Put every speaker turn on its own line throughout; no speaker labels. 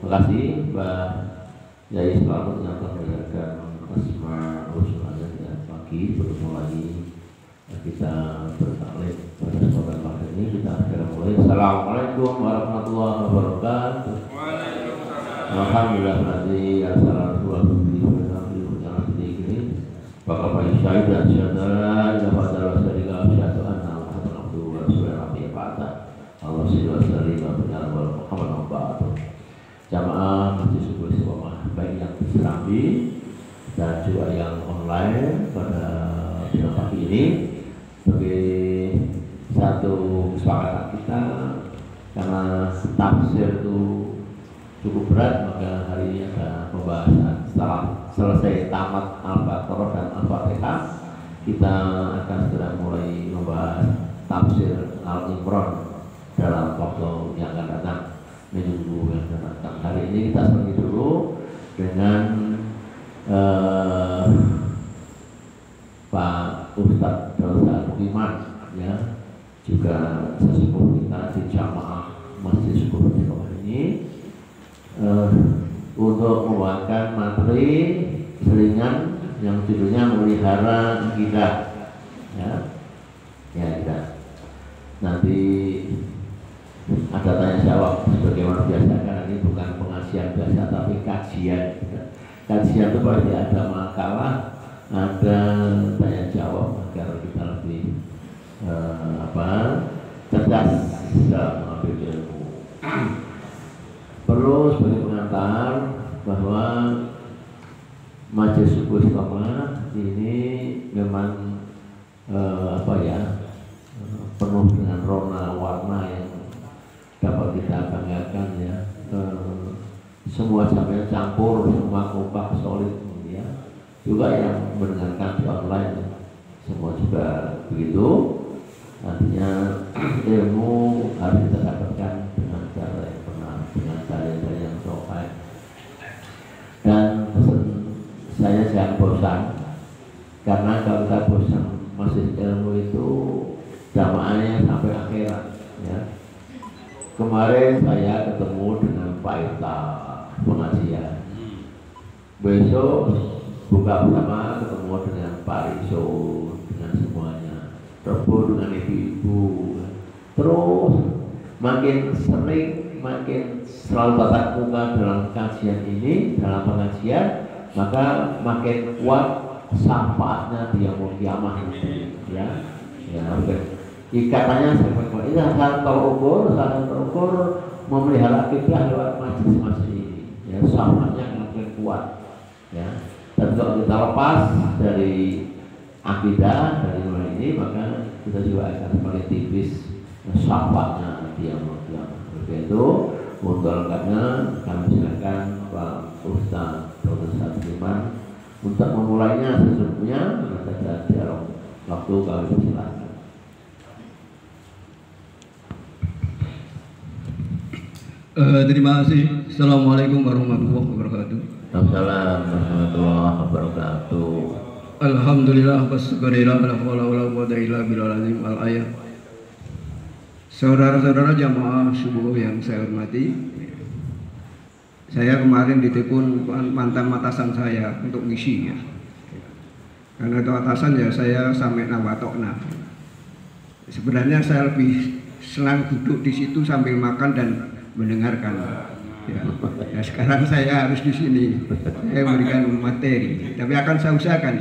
Terima kasih Mbak Yai Selamat yang telah menyampaikan asma usulannya ya. Pagi bertemu lagi kita bertaklim pada kesempatan pagi ini. Kita segera mulai. Assalamualaikum warahmatullahi wabarakatuh. Alhamdulillah berarti assalamualaikum warahmatullahi wabarakatuh. Bapak Pak Syahid dan Syahidara Ila Fadala Syarika Syahadu Anna Muhammad Abduhu wa Rasulullah Nabi Fata Allah Sallallahu Alaihi Wasallam Muhammad Abduhu. Jamaah Masjid Subuh Istiqomah baik yang di Serambi dan juga yang online pada siang pagi ini sebagai satu kesepakatan kita, karena tafsir itu cukup berat, maka hari ini ada pembahasan. Setelah selesai tamat Al-Baqarah dan Al-Fatihah, kita akan segera mulai membahas tafsir Al-Imran dalam waktu yang akan datang, minggu yang akan datang. Hari ini kita pergi dulu dengan Pak Ustadz Dr. Bukiman, ya, juga sesepuh kita di jamaah Masjid Subuh Istiqomah ini, untuk membawakan materi selingan yang judulnya Melihara Akidah, ya, kita nanti ada tanya jawab sebagaimana biasa, karena ini bukan pengajian biasa tapi kajian. Kajian itu pasti ada makalah, ada tanya jawab agar kita lebih cerdas dalam mengambil ilmu. Perlu sebagai pengantar bahwa Majelis Subuh Istiqomah ini memang penuh dengan rona warna yang dapat kita banggakan, ya. Semua sampai campur, semua kompak solid, ya. Juga yang mendengarkan di online, semua juga begitu. Artinya ilmu harus kita dapatkan dengan cara yang benar, dengan cara yang sopan. Dan saya jangan bosan, karena kalau kita bosan masih ilmu itu jamaahnya sampai akhirat, ya. Kemarin saya ketemu dengan Pak Irta pengajian, besok buka bersama ketemu dengan Pak Riso, dengan semuanya, Rebu dengan ibu-ibu, terus makin sering, makin selalu tatap muka dalam kajian ini, dalam pengajian, maka makin kuat syafaatnya di yaumul kiamah nanti, ya. Ikatannya seperti ini, salah terukur memelihara akidah lewat majelis ini, ya, syafaatnya makin kuat, ya. Dan kalau kita lepas dari akidah dari mulai ini, maka kita juga akan semakin tipis syafaatnya di yaumul kiamah. Begitu. Untuk lengkapnya kami silakan Pak Ustadz Dr. Satliman untuk memulainya. Sesungguhnya kita dialog waktu kami silakan.
Terima kasih. Assalamualaikum warahmatullahi wabarakatuh.
Assalamualaikum warahmatullahi wabarakatuh.
Alhamdulillah wassyukurillah la haula wala quwwata illa billahil ayat. Saudara-saudara jamaah subuh yang saya hormati, saya kemarin ditelepon mantan atasan saya untuk ngisi, ya. Karena itu atasan, ya, saya sampai nawatokna. Sebenarnya saya lebih senang duduk di situ sambil makan dan mendengarkan, ya. Ya, sekarang saya harus di sini, saya memberikan materi, tapi akan saya usahakan.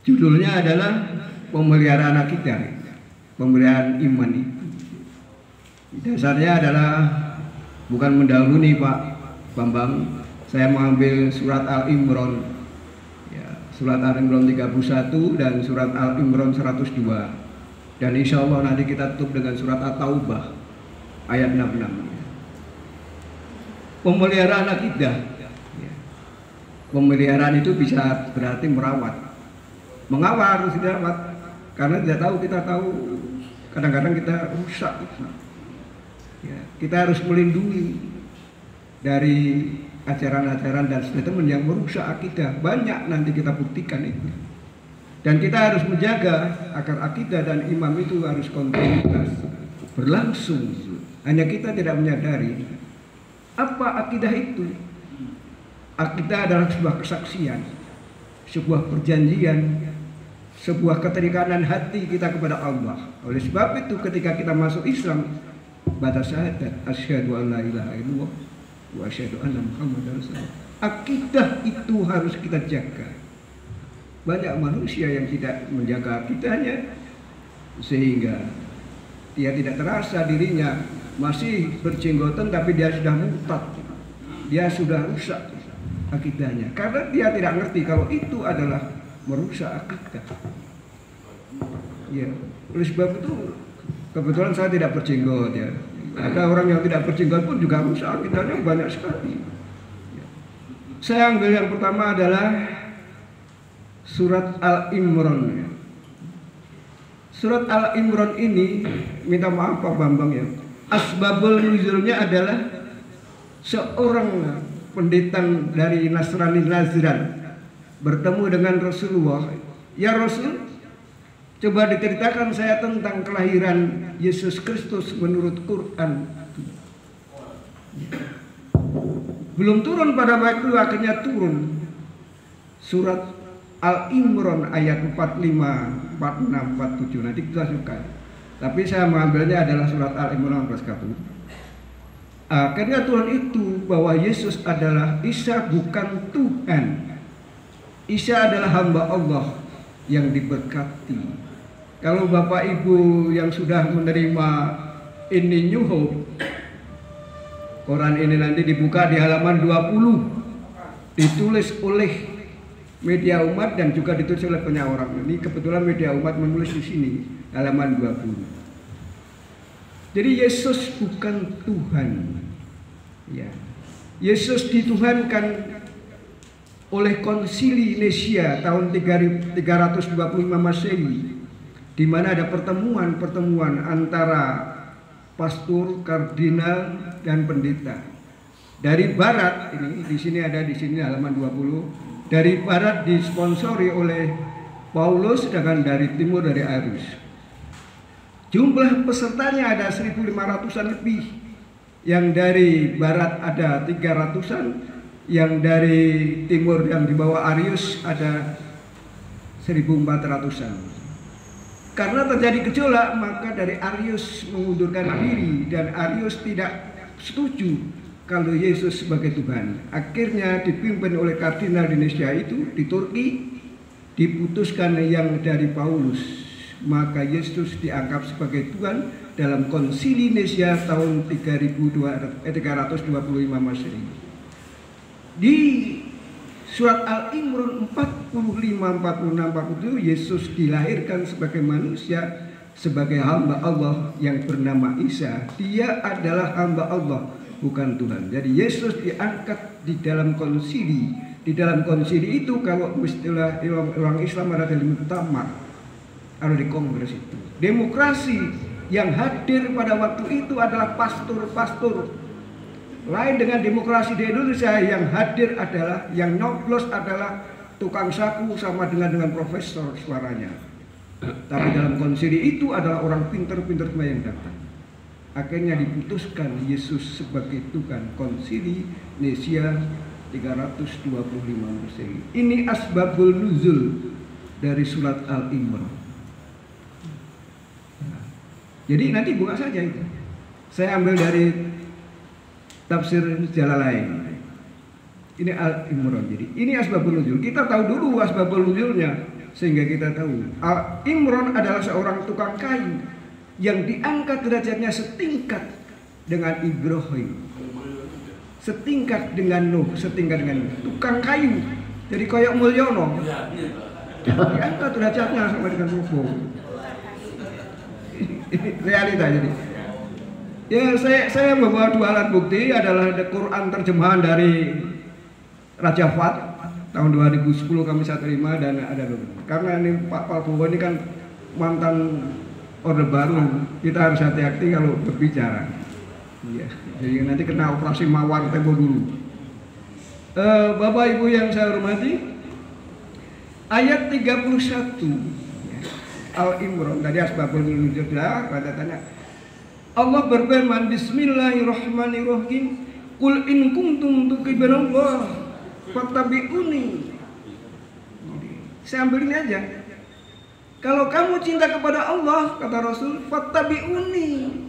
Judulnya adalah pemeliharaan akidah, pemeliharaan iman. Dasarnya adalah bukan mendahului Pak Bambang. Saya mengambil surat Al-Imran, ya, surat Al-Imran 31 dan surat Al-Imran 102. Dan insya Allah nanti kita tutup dengan surat At-Taubah ayat 66. Pemeliharaan akidah, ya. Pemeliharaan itu bisa berarti merawat, mengawal, harus dirawat, karena tidak tahu, kita tahu kadang-kadang kita rusak, ya. Kita harus melindungi dari ajaran-ajaran dan statement yang merusak akidah. Banyak nanti kita buktikan itu. Dan kita harus menjaga agar akidah dan imam itu harus kontinuitas berlangsung. Hanya kita tidak menyadari. Apa akidah itu? Akidah adalah sebuah kesaksian, sebuah perjanjian, sebuah keterikatan hati kita kepada Allah. Oleh sebab itu ketika kita masuk Islam, baca syahadat asyhadu an la ilaha illallah wa asyhadu anna muhammadar rasulullah. Akidah itu harus kita jaga. Banyak manusia yang tidak menjaga akidahnya, sehingga dia tidak terasa dirinya masih berjenggotan, tapi dia sudah murtad, dia sudah rusak akidahnya, karena dia tidak ngerti kalau itu adalah merusak akidah. Ya, oleh sebab itu kebetulan saya tidak berjenggot ya. Ada orang yang tidak berjenggot pun juga rusak akidahnya banyak sekali. Ya. Saya ambil yang pertama adalah surat Al-Imran. Surat Al-Imran ini, minta maaf Pak Bambang ya, asbabul nuzulnya adalah seorang pendeta dari Nasrani Najran bertemu dengan Rasulullah. Ya Rasul, coba diceritakan saya tentang kelahiran Yesus Kristus menurut Quran. Belum turun pada waktu, akhirnya turun surat Al-Imran ayat 45, 46, 47. Nanti kita suka. Tapi saya mengambilnya adalah surat Al-Imran ayat 1. Akhirnya Tuhan itu bahwa Yesus adalah Isa, bukan Tuhan. Isa adalah hamba Allah yang diberkati. Kalau Bapak Ibu yang sudah menerima ini New Hope, Quran ini nanti dibuka di halaman 20, ditulis oleh Media Umat dan juga ditulis oleh banyak orang. Ini kebetulan Media Umat menulis di sini halaman 20. Jadi Yesus bukan Tuhan. Ya. Yesus dituhankan oleh Konsili Nicea tahun 325 Masehi, di mana ada pertemuan antara pastor, kardinal, dan pendeta. Dari barat, ini di sini ada di sini halaman 20. Dari barat disponsori oleh Paulus, sedangkan dari timur dari Arius. Jumlah pesertanya ada 1.500-an lebih. Yang dari barat ada 300-an, yang dari timur yang di bawah Arius ada 1.400-an. Karena terjadi gejolak, maka dari Arius mengundurkan diri dan Arius tidak setuju kalau Yesus sebagai Tuhan. Akhirnya dipimpin oleh kardinal di Nicea itu di Turki, diputuskan yang dari Paulus. Maka Yesus dianggap sebagai Tuhan dalam Konsili Nicea tahun 325 Masehi. Di surat Al-Imran 45, 46, 47, Yesus dilahirkan sebagai manusia, sebagai hamba Allah yang bernama Isa. Dia adalah hamba Allah, bukan Tuhan. Jadi Yesus diangkat di dalam konsili. Di dalam konsili itu kalau istilah orang Islam ada di muktamar, ada di kongres itu. Demokrasi yang hadir pada waktu itu adalah pastor-pastor. Lain dengan demokrasi di Indonesia, yang hadir adalah, yang nyoblos adalah tukang saku sama dengan profesor suaranya. Tapi dalam konsili itu adalah orang pinter-pinter semua yang datang. Akhirnya diputuskan Yesus sebagai Tuhan. Konsili Nicea 325 Masehi. Ini asbabul nuzul dari surat Al-Imran. Jadi nanti buka saja itu. Saya ambil dari tafsir Jalalain. Ini Al-Imran. Jadi ini asbabul nuzul. Kita tahu dulu asbabul nuzulnya sehingga kita tahu. Al-Imran adalah seorang tukang kayu yang diangkat derajatnya setingkat dengan Ibrahim, setingkat dengan Nuh, setingkat dengan tukang kayu. Jadi kayak Mulyono diangkat derajatnya sama dengan Nuh. Ini realita. Jadi ya, saya membawa dua alat bukti, adalah Quran terjemahan dari Raja Fat tahun 2010 kami saya terima, dan ada karena ini Pak Prabowo ini kan mantan Orde Baru, kita harus hati-hati kalau berbicara. Iya, jadi nanti kena operasi mawar tempo dulu. Bapak Ibu yang saya hormati, ayat 31 Al-Imran dari asbabul nuzul, tanda Allah berfirman, Bismillahirrahmanirrahim, Qul in kuntum tuhibbunallah fattabi'uni. Saya ambil ini aja. Kalau kamu cinta kepada Allah, kata Rasul, fattabi'uni,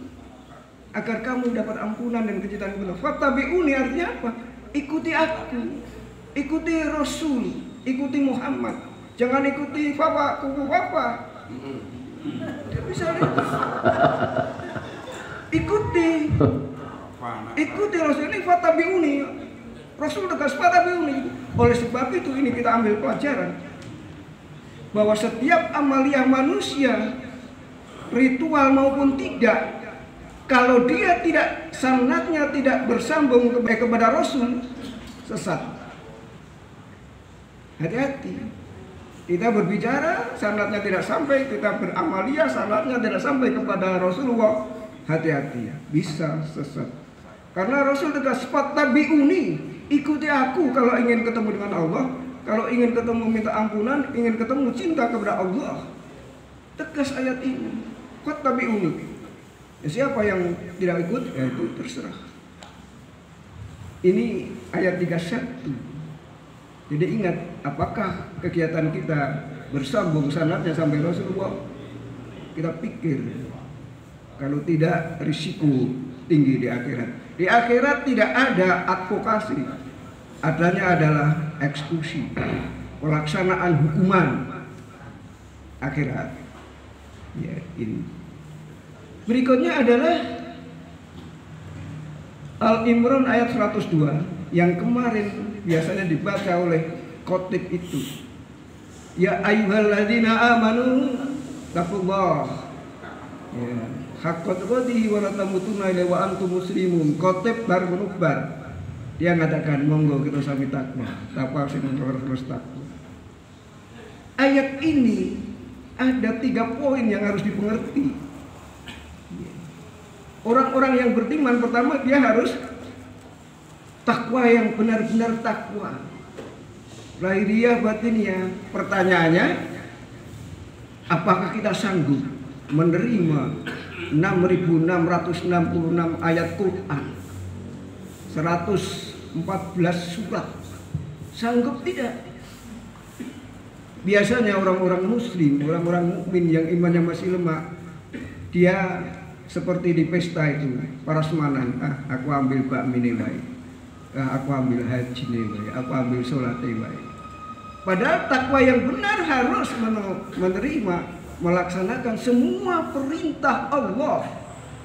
agar kamu dapat ampunan dan kecintaan kepada Allah. Fattabi'uni artinya apa? Ikuti aku, ikuti Rasul, ikuti Muhammad. Jangan ikuti papa, kuku papa. Dia bisa ikuti Rasul ini, fattabi'uni. Rasul tegas fattabi'uni. Oleh sebab itu ini kita ambil pelajaran bahwa setiap amalia manusia, ritual maupun tidak, kalau dia tidak sanadnya tidak bersambung kepada Rasul, sesat. Hati-hati. Kita berbicara sanadnya tidak sampai, kita beramalia sanadnya tidak sampai kepada Rasulullah, hati-hati, bisa sesat. Karena Rasul tegas fattabi'uni, ikuti aku kalau ingin ketemu dengan Allah. Kalau ingin ketemu minta ampunan, ingin ketemu cinta kepada Allah, tegas ayat ini. Fattabi'uni. Ya, siapa yang tidak ikut, ya itu terserah. Ini ayat 31. Jadi ingat, apakah kegiatan kita bersambung sanadnya sampai Rasulullah? Kita pikir, kalau tidak risiko tinggi di akhirat. Di akhirat tidak ada advokasi, adanya adalah eksekusi, pelaksanaan hukuman akhirat. Ya, ini. Berikutnya adalah Al-Imran ayat 102 yang kemarin biasanya dibaca oleh khotib itu. Ya ayyuhalladzina amanu taqullah. Ya, haqqa tuqatih wa la tamutunna illa wa antum muslimun. Khotib bar menubar. Dia mengatakan monggo kita sami takwa. Takwa sing terus takwa. Ayat ini ada 3 poin yang harus dipengerti. Orang-orang yang beriman pertama dia harus takwa yang benar-benar takwa. Lahiriah batinnya. Pertanyaannya, apakah kita sanggup menerima 6.666 ayat Quran, 114 surat? Sanggup tidak? Biasanya orang-orang muslim, orang-orang mukmin yang imannya masih lemah, dia seperti di pesta itu, parasmanan, aku ambil bakmi nilai, aku ambil haji nilai, aku ambil sholat nilai. Padahal takwa yang benar harus menerima, melaksanakan semua perintah Allah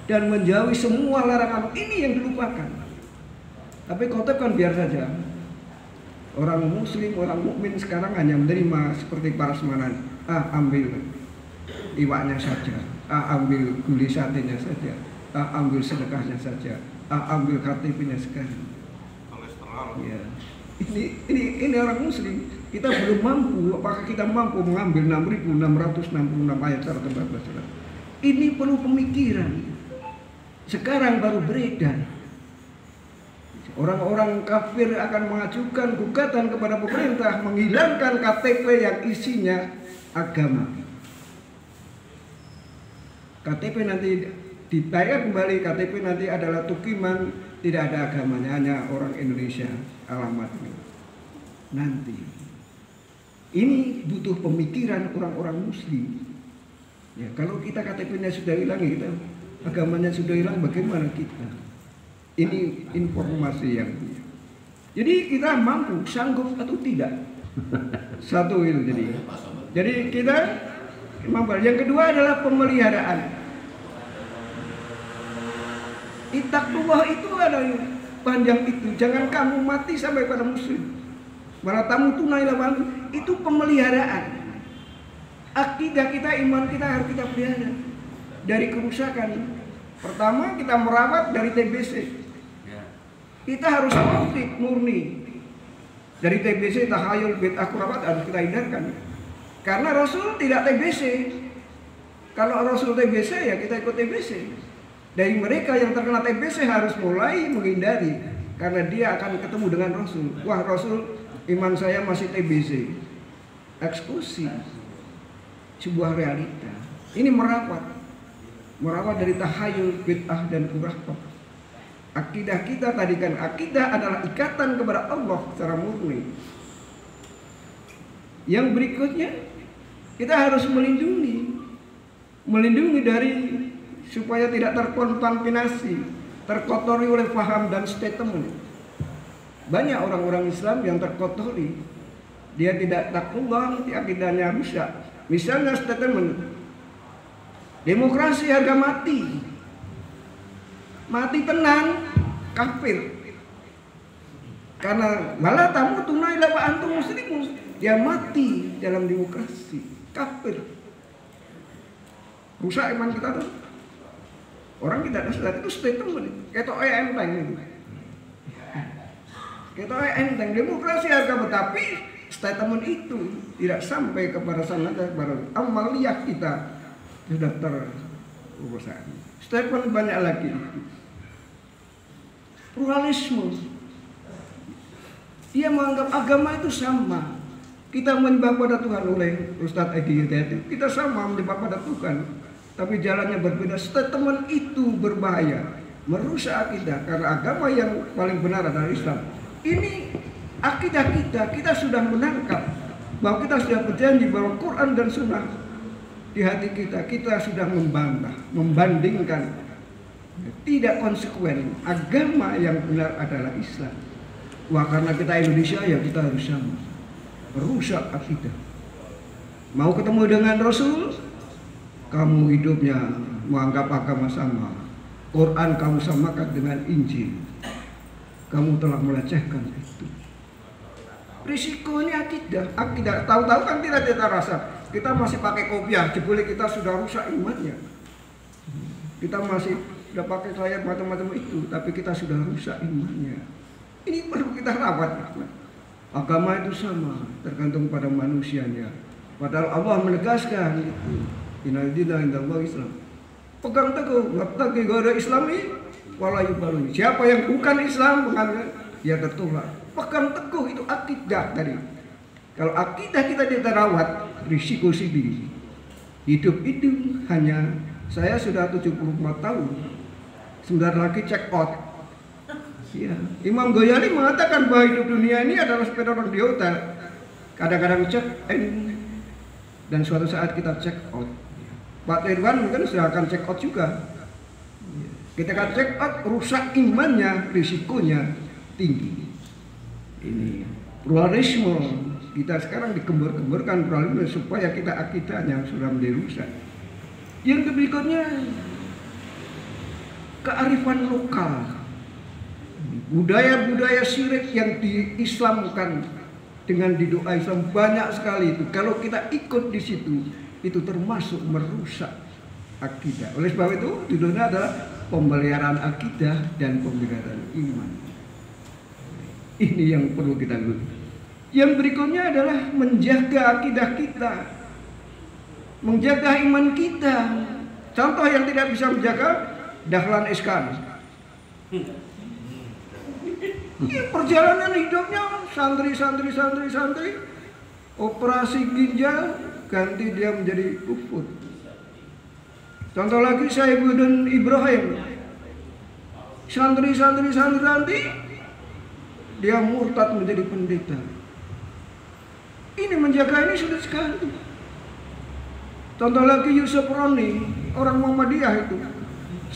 dan menjauhi semua larangan. Ini yang dilupakan. Tapi khotib kan biar saja. Orang muslim, orang mukmin sekarang hanya menerima seperti parasmanan, ambil iwaknya saja, ambil guli satenya saja, ambil sedekahnya saja, ambil KTP-nya sekarang. Ya. Ini orang muslim. Kita belum mampu. Apakah kita mampu mengambil 6.666 ayat 114 surat? Ini perlu pemikiran. Sekarang baru beredar. Orang-orang kafir akan mengajukan gugatan kepada pemerintah menghilangkan KTP yang isinya agama. KTP nanti ditayar kembali, KTP nanti adalah tukiman, tidak ada agamanya, hanya orang Indonesia alamatnya. Nanti ini butuh pemikiran orang-orang muslim. Ya, kalau kita KTP-nya sudah hilang, kita agamanya sudah hilang, bagaimana kita? Ini informasi yang, jadi kita mampu, sanggup atau tidak? Satu itu jadi kita mampu. Yang kedua adalah pemeliharaan. Ittaqullah itu adalah panjang itu. Jangan kamu mati sampai pada muslim. Malah tamu tunai lawan itu pemeliharaan. Akidah kita, iman kita harus kita pelihara dari kerusakan. Pertama kita merawat dari TBC. Kita harus tauhid murni. Dari TBC, tahayul, bid'ah, khurafat harus kita hindarkan. Karena Rasul tidak TBC. Kalau Rasul TBC ya kita ikut TBC. Dari mereka yang terkena TBC harus mulai menghindari, karena dia akan ketemu dengan Rasul. Wah, Rasul, iman saya masih TBC. Eksekusi. Sebuah realita. Ini merawat dari tahayul, bid'ah dan khurafat. Akidah kita tadi kan, akidah adalah ikatan kepada Allah secara murni. Yang berikutnya, kita harus melindungi dari supaya tidak terkontaminasi, terkotori oleh paham dan statement. Banyak orang-orang Islam yang terkotori, dia tidak takwallah, akidahnya rusak. Misalnya statement, demokrasi harga mati, mati tenang, kafir. Karena malah tamu tunai lapa antum muslimun, dia mati dalam demokrasi, kafir. Rusak iman kita tuh. Orang tidak ada itu statement, ketok enteng itu. Ketok enteng, demokrasi harga mati, tapi statement itu tidak sampai kepada sana, kepada amaliyah kita sudah terurusan. Statement banyak lagi. Pluralisme. Dia menganggap agama itu sama. Kita menyembah pada Tuhan oleh Ustadz Edi Hidayat. Kita sama menyembah pada Tuhan, tapi jalannya berbeda. Statement itu berbahaya, merusak akidah, karena agama yang paling benar adalah Islam. Ini akidah kita sudah menangkap bahwa kita sudah berjanji bahwa Quran dan Sunnah di hati kita sudah membandingkan, tidak konsekuen. Agama yang benar adalah Islam. Wah, karena kita Indonesia ya kita harus sama. Merusak akidah. Mau ketemu dengan Rasul, kamu hidupnya menganggap agama sama. Quran kamu samakan dengan Injil. Kamu telah melecehkan itu. Risikonya akidah. Tahu-tahu kan tidak kita rasa. Kita masih pakai kopiah, jebule kita sudah rusak imannya. Kita masih sudah pakai sayap macam-macam itu, tapi kita sudah rusak imannya. Ini perlu kita rawat. Agama itu sama, tergantung pada manusianya. Padahal Allah menegaskan itu. Innal dina indallahi Islam. Pegang teguh, ngabtagi ghaira Islami wala yubaluni. Siapa yang bukan Islam mengambil, dia tertolak. Pegang teguh, itu akidah tadi. Kalau akidah kita tidak rawat, risiko sendiri. Hidup itu hanya, saya sudah 74 tahun. Sebentar lagi check out. Ya. Imam Ghazali mengatakan bahwa hidup dunia ini adalah sepeda orang di hotel. Kadang-kadang check in dan suatu saat kita check out. Pak Irwan mungkin sudah akan check out juga. Kita akan check out, rusak imannya, risikonya tinggi. Ini pluralisme kita sekarang dikembur-kemburkan pluralisme supaya kita akidahnya sudah menjadi rusak. Yang berikutnya kearifan lokal. Budaya-budaya syirik yang diislamkan dengan didoa Islam banyak sekali itu. Kalau kita ikut di situ, itu termasuk merusak akidah. Oleh sebab itu, judulnya adalah pemeliharaan akidah dan pemeliharaan iman. Ini yang perlu kita lakukan. Yang berikutnya adalah menjaga akidah kita, menjaga iman kita. Contoh yang tidak bisa menjaga, Dahlan Iskan. Ya, perjalanan hidupnya santri, operasi ginjal ganti dia menjadi kufur. Contoh lagi Saifuddin Ibrahim, santri dia murtad menjadi pendeta. Ini menjaga ini sulit sekali. Contoh lagi Yusuf Roni, orang Muhammadiyah itu,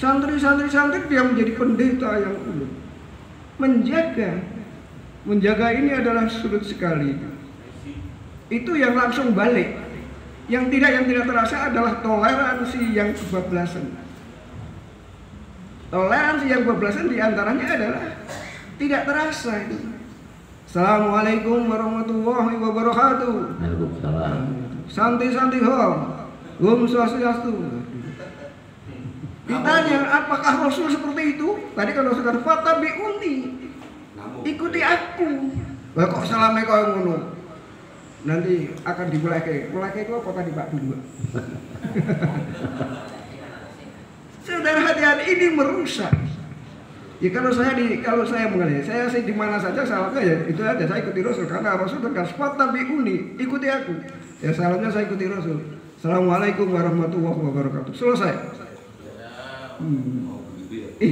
santri dia menjadi pendeta yang ulung. Menjaga ini adalah sulit sekali. Itu yang langsung balik. Yang tidak terasa adalah toleransi yang kebablasan. Toleransi yang kebablasan diantaranya adalah tidak terasa itu. Assalamualaikum warahmatullahi wabarakatuh.
Waalaikumsalam.
Santai Om Swastiastu. Ditanya apakah Rasul seperti itu? Tadi kan Rasul kata fatabi'uni, ikuti aku. Lah kok salame kau ngono? Nanti akan dimulai itu apa tadi Pak dulu? Saudara hati-hati, ini merusak. Ya kalau saya mengenai, saya sih di mana saja salahnya ya itu aja, saya ikuti Rasul karena Rasul tegas fatabi'uni, ikuti aku. Ya salahnya saya ikuti Rasul. Assalamualaikum warahmatullahi wabarakatuh. Selesai.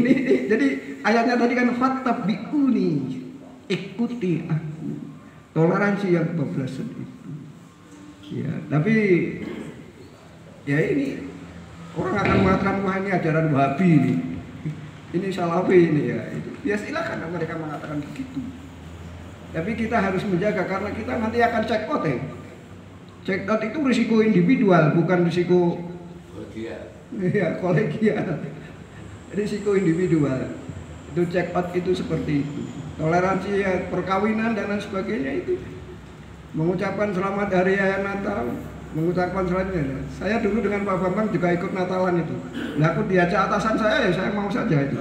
Ini jadi ayatnya tadi kan fattabi'uni, ikuti aku. Toleransi yang kebablasan itu. Ya, tapi ya ini orang akan mengatakan wah ini ajaran Wahabi ini Salafi ini ya. Itu. Ya silakan mereka mengatakan begitu. Tapi kita harus menjaga karena kita nanti akan check out ya. Check out itu risiko individual, bukan risiko kolegial. Risiko individual. Itu check out itu seperti itu. Toleransi ya, perkawinan dan lain sebagainya itu. Mengucapkan selamat hari raya Natal, mengucapkan selanjutnya. Saya dulu dengan Pak Bambang juga ikut Natalan itu. Nah aku diajak atasan saya ya saya mau saja itu.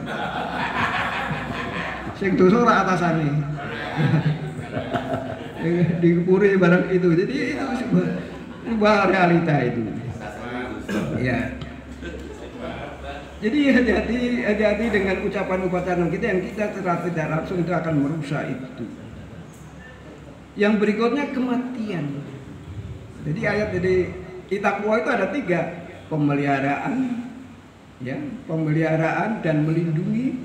Sing dosa ora atasane. Dikepuri barang itu. Jadi itu sebuah realita itu. Ya. Jadi hati-hati dengan ucapan-ucapan kita yang kita secara tidak langsung itu akan merusak itu. Yang berikutnya kematian. Jadi ayat dari takwa itu ada 3, pemeliharaan, ya, pemeliharaan dan melindungi,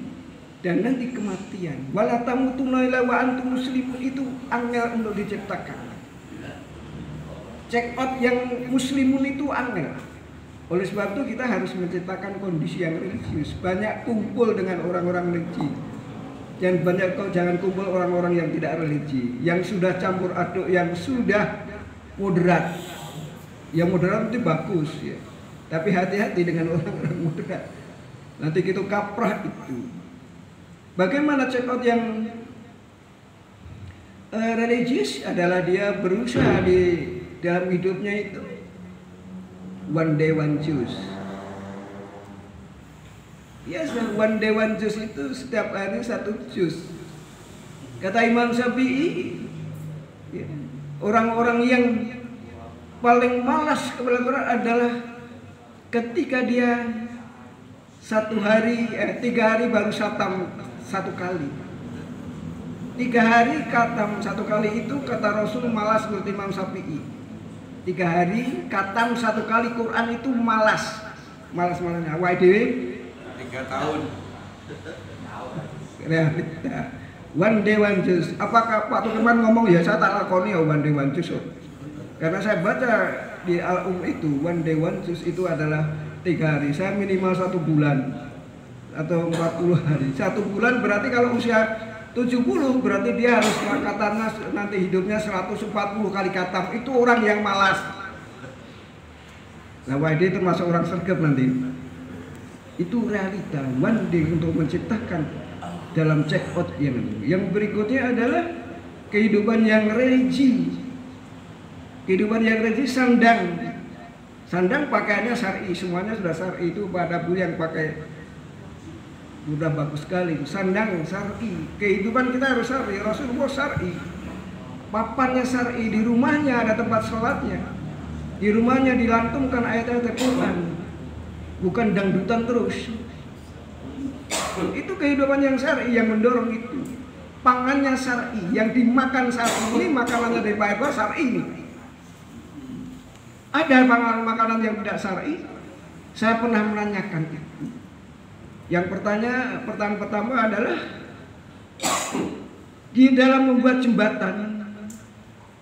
dan nanti kematian. Wala tamutunna illa wa antum muslimun itu angel untuk diciptakan. Check out yang muslimun itu angel. Oleh sebab itu kita harus menciptakan kondisi yang religius. Banyak kumpul dengan orang-orang religi. Dan jangan kumpul orang-orang yang tidak religi, yang sudah campur aduk, yang sudah moderat. Yang moderat itu bagus ya. Tapi hati-hati dengan orang-orang moderat. Nanti kita kaprah itu. Bagaimana check out yang religius adalah dia berusaha di dalam hidupnya itu one day one juice. Yes, one day one juice itu setiap hari 1 jus. Kata Imam Syafi'i, ya, orang-orang yang paling malas kepada Quran adalah ketika dia 3 hari baru khatam 1 kali. 3 hari khatam 1 kali itu kata Rasul malas menurut Imam Syafi'i. 3 hari khatam 1 kali Quran itu malas. Malas-malasnya. Dewe
3 tahun.
Realita. One day one juice. Apakah Pak Tukiman ngomong ya saya tak lakoni ya one day one juice. Karena saya baca di itu one day one juice itu adalah 3 hari. Saya minimal 1 bulan atau 40 hari. 1 bulan berarti kalau usia 70 berarti dia harus katarnya nanti hidupnya 140 kali katam. Itu orang yang malas. Nah, Waidi termasuk orang sergap nanti. Itu realita one day untuk menciptakan dalam check out yang berikutnya adalah kehidupan yang religi. Kehidupan yang religi sandang pakaiannya syar'i, semuanya sudah syar'i. Itu pada Bu yang pakai udah bagus sekali. Sandang syar'i, kehidupan kita harus syar'i. Rasulullah syar'i, papannya syar'i, di rumahnya ada tempat sholatnya, di rumahnya dilantunkan ayat-ayat Al-Quran, bukan dangdutan terus. Itu kehidupan yang syar'i yang mendorong itu. Pangannya syar'i, yang dimakan syar'i. Ini makanannya dari Pak Eko syar'i. Ada makanan yang tidak syar'i. Saya pernah menanyakan itu. Yang pertanyaan pertama adalah di dalam membuat jembatan,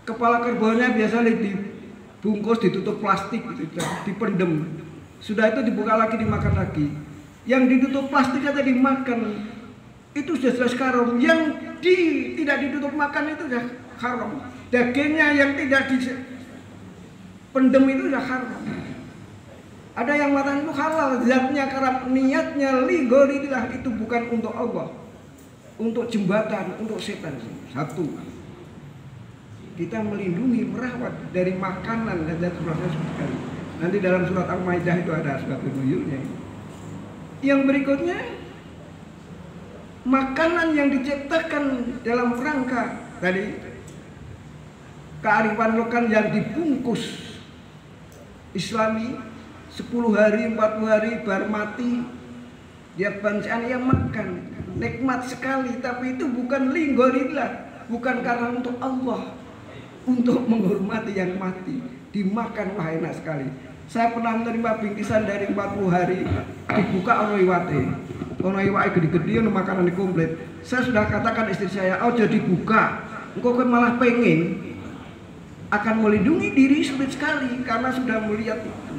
kepala kerbaunya biasanya dibungkus, ditutup plastik, gitu, dipendem. Sudah itu dibuka lagi, dimakan lagi. Yang ditutup plastik aja dimakan, itu sudah jelas haram. Yang tidak ditutup makan itu sudah haram. Dagingnya yang tidak dipendem itu sudah haram. Ada yang mengatakan itu halal, zatnya karena niatnya ligorilah, itu bukan untuk Allah, untuk jembatan, untuk setan. 1, kita melindungi, merawat dari makanan dan suratnya sekali. Nanti dalam surat Al-Maidah itu ada sebab nuzulnya. Yang berikutnya, makanan yang diciptakan dalam rangka tadi kearifan lokal yang dibungkus Islami, 10 hari, 40 hari baru mati, dia bancaan yang makan, nikmat sekali. Tapi itu bukan linggorillah, bukan karena untuk Allah, untuk menghormati yang mati, dimakan, wah enak sekali. Saya pernah menerima bingkisan dari 40 hari, dibuka oleh Iwate. ono iwake gede-gede ono makanan komplit. Saya sudah katakan istri saya, "Oh, jadi buka." Engkau kan malah pengen akan melindungi diri sulit sekali karena sudah melihat itu.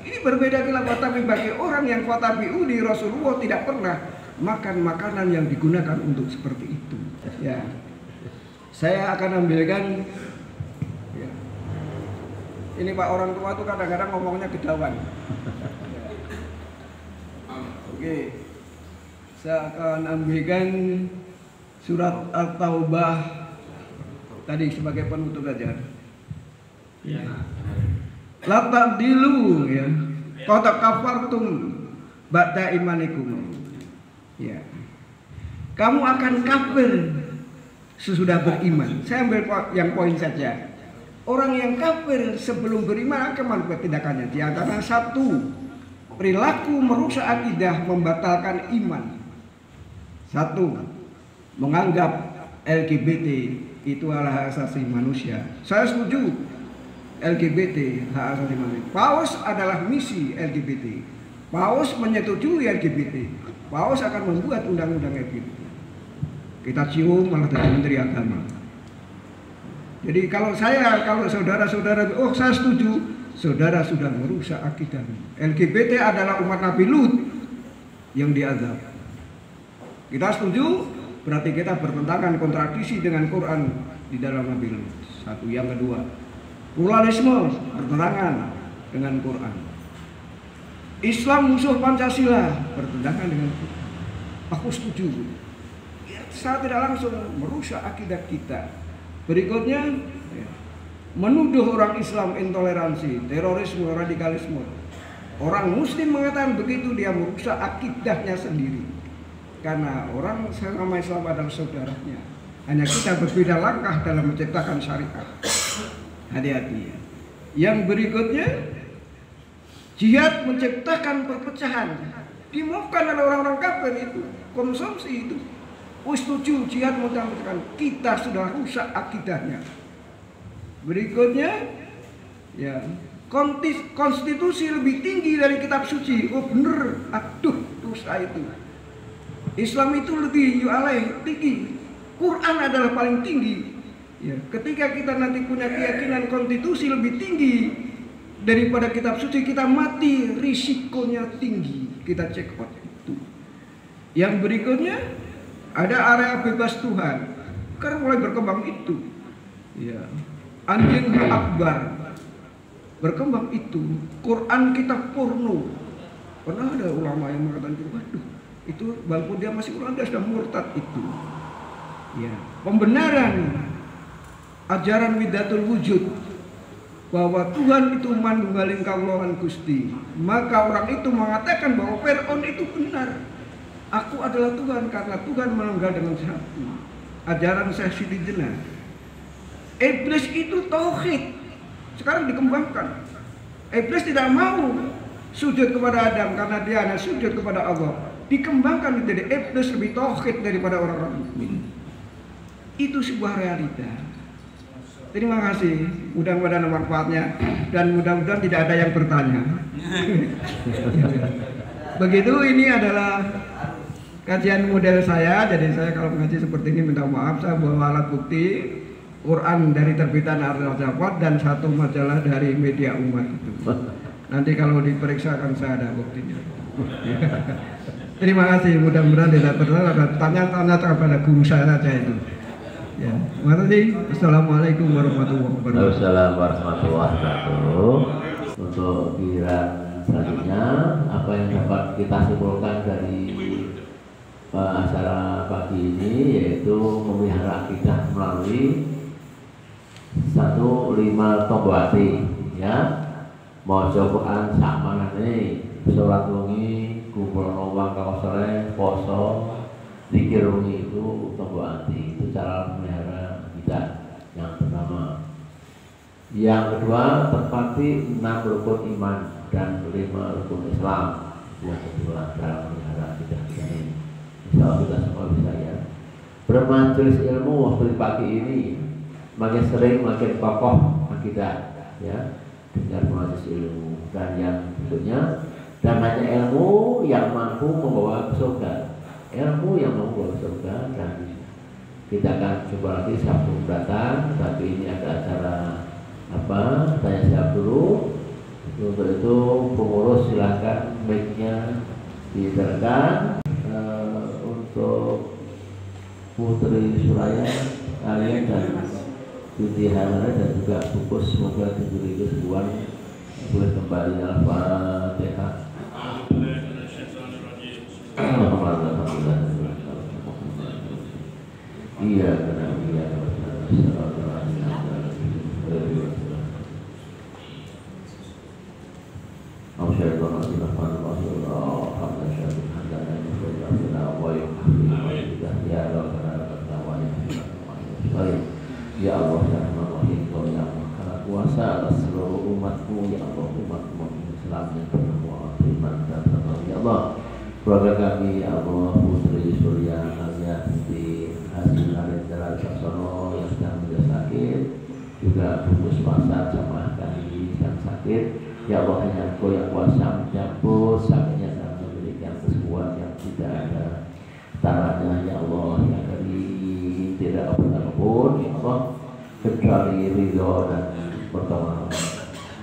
Ini berbeda khilafah, tapi bagi orang yang khatabi'u di Rasulullah tidak pernah makan makanan yang digunakan untuk seperti itu. Ya, saya akan ambilkan. Ya. Ini Pak, orang tua itu kadang-kadang ngomongnya gedawan. Oke, saya akan ambilkan surat At-Taubah tadi sebagai penutup aja. Ya. La ta'dilu ya. Qad kafartum ba'da imanikum. Ya. Kamu akan kafir sesudah beriman. Saya ambil yang poin saja. Orang yang kafir sebelum beriman akan melakukan tindakannya. Di antara satu, perilaku merusak akidah, membatalkan iman. Satu, menganggap LGBT itu adalah hak asasi manusia. Saya setuju LGBT hak asasi manusia. Paus adalah misi LGBT. Paus menyetujui LGBT. Paus akan membuat undang-undang LGBT. Kita cium malah jadi menteri agama. Jadi kalau saudara-saudara, oh saya setuju, saudara sudah merusak akidah. LGBT adalah umat Nabi Lut yang diazab. Kita setuju, berarti kita bertentangan, kontradiksi dengan Quran di dalam Nabi Lut. Satu. Yang kedua, pluralisme bertentangan dengan Quran. Islam musuh Pancasila bertentangan dengan Quran. Aku setuju. Ya, saya tidak langsung merusak akidah kita. Berikutnya, ya, menuduh orang Islam intoleransi, terorisme, radikalisme. Orang Muslim mengatakan begitu, dia merusak akidahnya sendiri. Karena orang sama Islam adalah saudaranya. Hanya kita berbeda langkah dalam menciptakan syariat. Hati-hati ya. Yang berikutnya, jihad menciptakan perpecahan. Dimaafkan oleh orang-orang kafir itu, konsumsi itu. Setuju, jihad menciptakan. Kita sudah rusak akidahnya. Berikutnya, ya, konstitusi lebih tinggi dari kitab suci. Oh bener, aduh rusak itu. Islam itu lebih tinggi. Quran adalah paling tinggi. Ya, ketika kita nanti punya keyakinan konstitusi lebih tinggi daripada kitab suci, kita mati, risikonya tinggi. Kita cek out itu. Yang berikutnya ada area bebas Tuhan. Sekarang mulai berkembang itu. Ya, anjing akbar berkembang itu. Quran kita porno. Pernah ada ulama yang mengatakan, waduh, itu walaupun dia masih ulama, dia sudah murtad itu. Ya, pembenaran ajaran widatul wujud bahwa Tuhan itu manunggaling kaulohan Gusti, maka orang itu mengatakan bahwa Fir'aun itu benar. Aku adalah Tuhan karena Tuhan menunggal dengan satu. Ajaran Syekh Siti Jenar. Iblis itu tauhid. Sekarang dikembangkan. Iblis tidak mau sujud kepada Adam karena dia hanya sujud kepada Allah. Dikembangkan menjadi iblis lebih tauhid daripada orang-orang mukmin. Itu sebuah realita. Terima kasih, mudah-mudahan manfaatnya dan mudah-mudahan tidak ada yang bertanya. Begitu, ini adalah kajian model saya. Jadi saya kalau mengaji seperti ini minta maaf, saya bawa alat bukti Quran dari terbitan Al-Jawad dan satu majalah dari Media Umat itu. Nanti kalau diperiksa akan saya ada buktinya. Terima kasih, mudah-mudahan tidak bertanya-tanya kepada guru saya saja itu. Ya, terima kasih. Assalamualaikum warahmatullahi wabarakatuh.
Waalaikumsalam warahmatullahi wabarakatuh. Untuk giliran selanjutnya, apa yang dapat kita simpulkan dari acara pagi ini yaitu memelihara akidah melalui 15 tombo hati, ya. Mau Quran sak manane, sholat wengi, kumpul wong karo sore, poso, zikir wengi itu tombo hati. Itu cara memelihara akidah yang pertama. Yang kedua, tepati 6 rukun iman dan 5 rukun Islam. Yang kedua, dalam memelihara akidah ini. Insyaallah kita semua bisa, ya. Bermajelis ilmu waktu pagi ini makin sering, makin kokoh akidah, ya. Dengar majelis ilmu. Dan yang berikutnya, dan hanya ilmu yang mampu membawa ke surga, ilmu yang mampu membawa ke surga. Dan kita akan coba lagi Sabtu datang, tapi ini ada acara tanya jawab dulu. Untuk itu pengurus silahkan mic-nya dihidupkan. Untuk Putri Suraya, kalian dan Binti Hamara dan juga Bungkus, semoga diberi kesembuhan, boleh kembali. Al-Fatihah. Iya, karena iya. Ya Allah, ya Rahman, Kau yang Maha Kuasa atas seluruh umatmu, ya Allah, umat Islam yang bernama beriman dan beriman. Ya Allah, keluarga kami, ya Allah, Putri Surya alias di Hasil Narendra Caksono yang sedang menjadi sakit, juga Bungkus Pasar jamaah kami yang sakit. Ya Allah, hanya Engkau yang kuasa menjemput sakitnya dan memberikan kesembuhan yang tidak ada taranya. Ya Allah, yang dari tidak apapun, ya Allah, kecuali ridho dan pertolongan.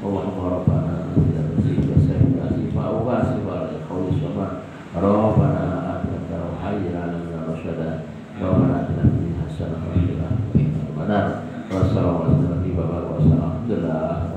Allahumma rabbana tidak bersifat sifat fa'uwa sifat qawli syama rabbana atina hayran min rasyada rabbana atina fid hasanah wa qina adzabannar. Wassalamualaikum warahmatullahi wabarakatuh.